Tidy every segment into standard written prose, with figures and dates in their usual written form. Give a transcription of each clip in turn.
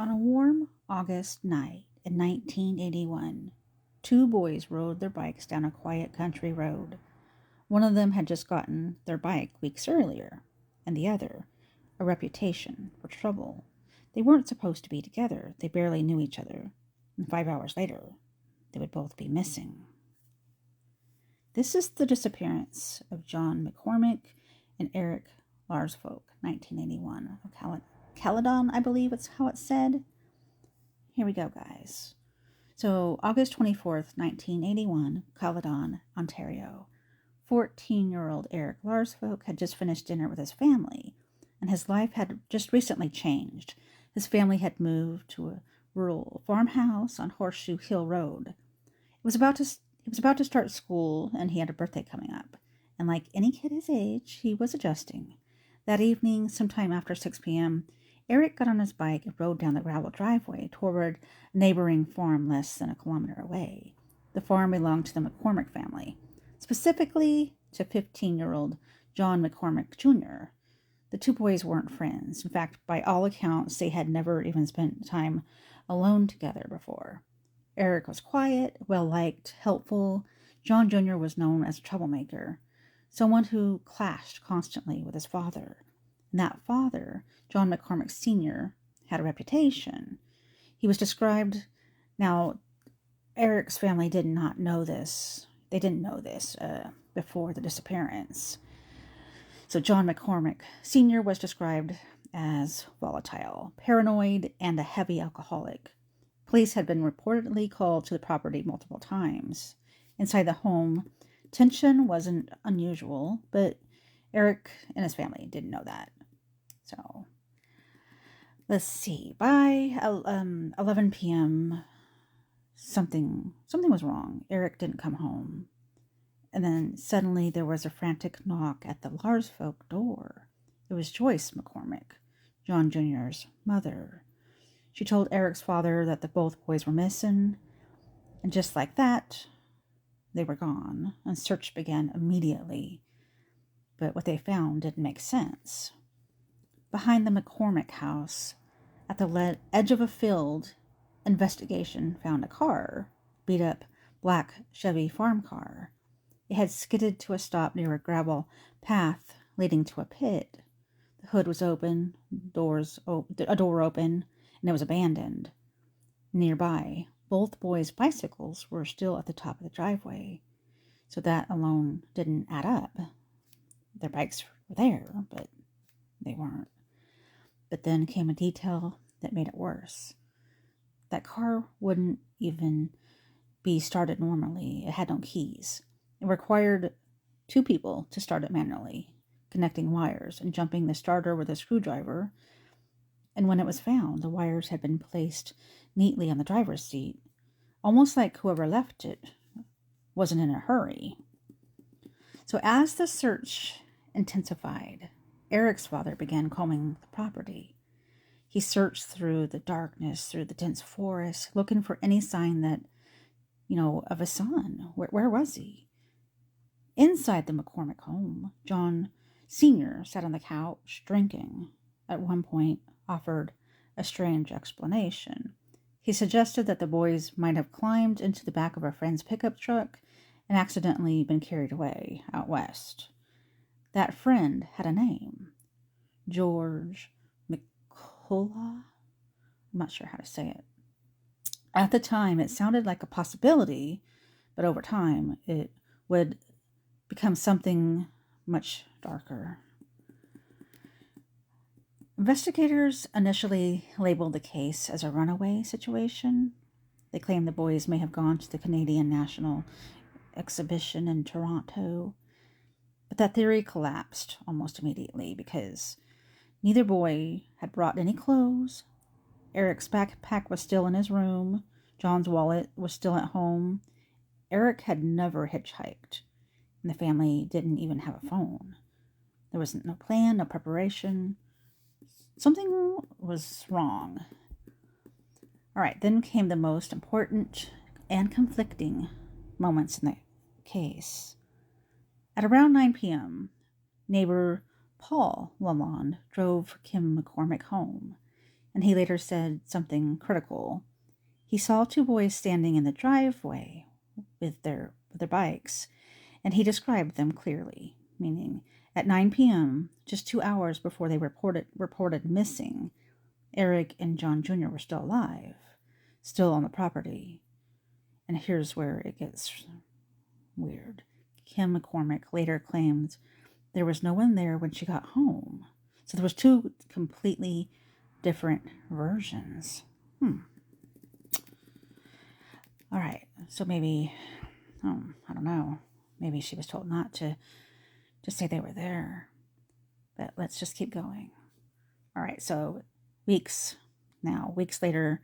On a warm August night in 1981, two boys rode their bikes down a quiet country road. One of them had just gotten their bike weeks earlier, and the other a reputation for trouble. They weren't supposed to be together. They barely knew each other. And 5 hours later, they would both be missing. This is the disappearance of John McCormick and Eric Larsfolk, 1981, of Caledon, I believe it's how it's said. Here we go, guys. So, August 24th, 1981, Caledon, Ontario. 14-year-old Eric Larsfolk had just finished dinner with his family, and his life had just recently changed. His family had moved to a rural farmhouse on Horseshoe Hill Road. He was about to start school, and he had a birthday coming up. And like any kid his age, he was adjusting. That evening, sometime after 6 p.m., Eric got on his bike and rode down the gravel driveway toward a neighboring farm less than a kilometer away. The farm belonged to the McCormick family, specifically to 15-year-old John McCormick Jr. The two boys weren't friends. In fact, by all accounts, they had never even spent time alone together before. Eric was quiet, well-liked, helpful. John Jr. was known as a troublemaker, someone who clashed constantly with his father. And that father, John McCormick Sr., had a reputation. He was described... Now, Eric's family did not know this. They didn't know this before the disappearance. So John McCormick Sr. was described as volatile, paranoid, and a heavy alcoholic. Police had been reportedly called to the property multiple times. Inside the home, tension wasn't unusual, but Eric and his family didn't know that. So, let's see. By 11 p.m., something was wrong. Eric didn't come home. And then suddenly there was a frantic knock at the Larsfolk door. It was Joyce McCormick, John Jr.'s mother. She told Eric's father that the both boys were missing, and just like that, they were gone, and search began immediately. But what they found didn't make sense. Behind the McCormick house, at the edge of a field, investigation found a car, beat-up black Chevy farm car. It had skidded to a stop near a gravel path leading to a pit. The hood was open, a door open, and it was abandoned. Nearby, both boys' bicycles were still at the top of the driveway, so that alone didn't add up. Their bikes were there, but they weren't. But then came a detail that made it worse. That car wouldn't even be started normally. It had no keys. It required two people to start it manually, connecting wires and jumping the starter with a screwdriver. And when it was found, the wires had been placed neatly on the driver's seat, almost like whoever left it wasn't in a hurry. So as the search intensified, Eric's father began combing the property. He searched through the darkness, through the dense forest, looking for any sign that, of a son. Where was he? Inside the McCormick home, John Sr. sat on the couch, drinking. At one point, offered a strange explanation. He suggested that the boys might have climbed into the back of a friend's pickup truck and accidentally been carried away out west. That friend had a name. George McCullough? I'm not sure how to say it. At the time, it sounded like a possibility, but over time, it would become something much darker. Investigators initially labeled the case as a runaway situation. They claimed the boys may have gone to the Canadian National Exhibition in Toronto, but that theory collapsed almost immediately because neither boy had brought any clothes. Eric's backpack was still in his room. John's wallet was still at home. Eric had never hitchhiked, and the family didn't even have a phone. There was no plan, no preparation. Something was wrong. All right, then came the most important and conflicting moments in the case. At around 9 p.m., neighbor Paul Lalonde drove Kim McCormick home. and he later said something critical. He saw two boys standing in the driveway with their bikes, and he described them clearly, meaning at 9 p.m., just 2 hours before they reported missing, Eric and John Jr. were still alive, still on the property. And here's where it gets weird. Kim McCormick later claimed there was no one there when she got home. So there was two completely different versions. All right, so maybe, I don't know, maybe she was told not to say they were there. But let's just keep going. All right, so weeks later,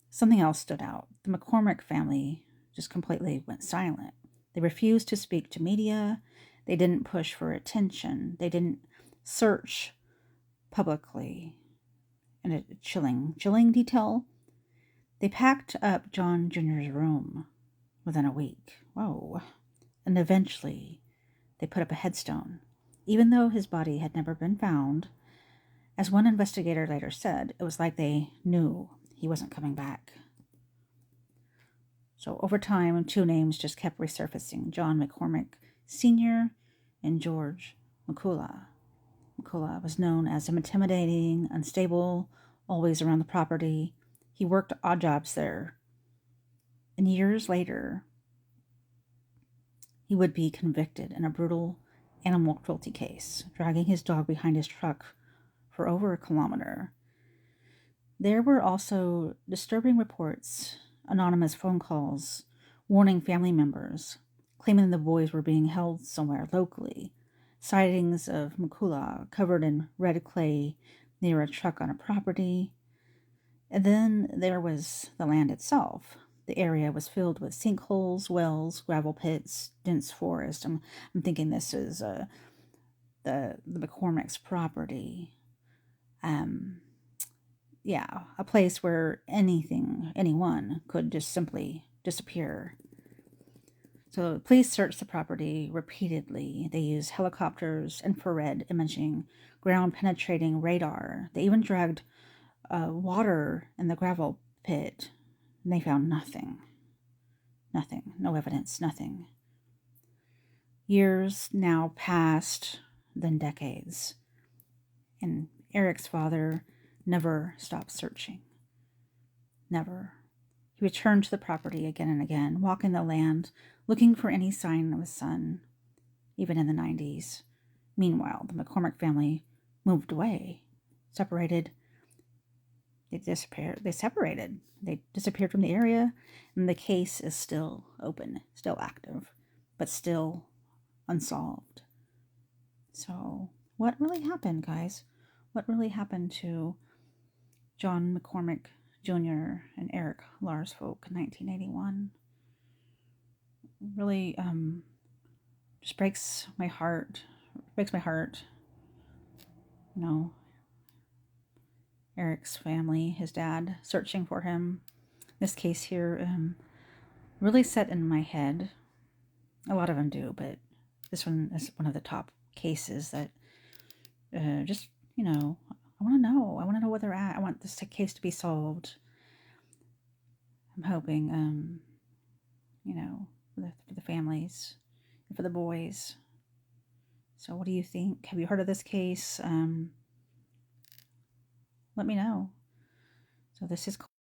something else stood out. The McCormick family just completely went silent. They refused to speak to media. They didn't push for attention. They didn't search publicly. In a chilling detail, they packed up John Jr.'s room within a week. Whoa. And eventually, they put up a headstone. Even though his body had never been found, as one investigator later said, it was like they knew he wasn't coming back. So over time, two names just kept resurfacing: John McCormick Sr. and George McCullough. McCullough was known as intimidating, unstable, always around the property. He worked odd jobs there. And years later, he would be convicted in a brutal animal cruelty case, dragging his dog behind his truck for over a kilometer. There were also disturbing reports, anonymous phone calls, warning family members, claiming the boys were being held somewhere locally, sightings of McCullough covered in red clay near a truck on a property. And then there was the land itself. The area was filled with sinkholes, wells, gravel pits, dense forest. I'm thinking this is the McCormick's property. A place where anyone could just simply disappear. So police searched the property repeatedly. They used helicopters, infrared imaging, ground-penetrating radar. They even dragged water in the gravel pit, and they found nothing. Nothing. No evidence. Nothing. Years now passed, then decades. And Eric's father never stopped searching. Never. He returned to the property again and again, walking the land, looking for any sign of his son, even in the 90s. Meanwhile, the McCormick family moved away, separated. They disappeared. They disappeared from the area, and the case is still open, still active, but still unsolved. So, what really happened, guys? What really happened to John McCormick Jr. and Eric Larsfolk in 1981? Really, just breaks my heart. You know, Eric's family, his dad, searching for him. This case here really set in my head. A lot of them do, but this one is one of the top cases that just, I want to know. I want to know where they're at. I want this case to be solved. I'm hoping, for the families and for the boys. So what do you think? Have you heard of this case? Let me know. So this is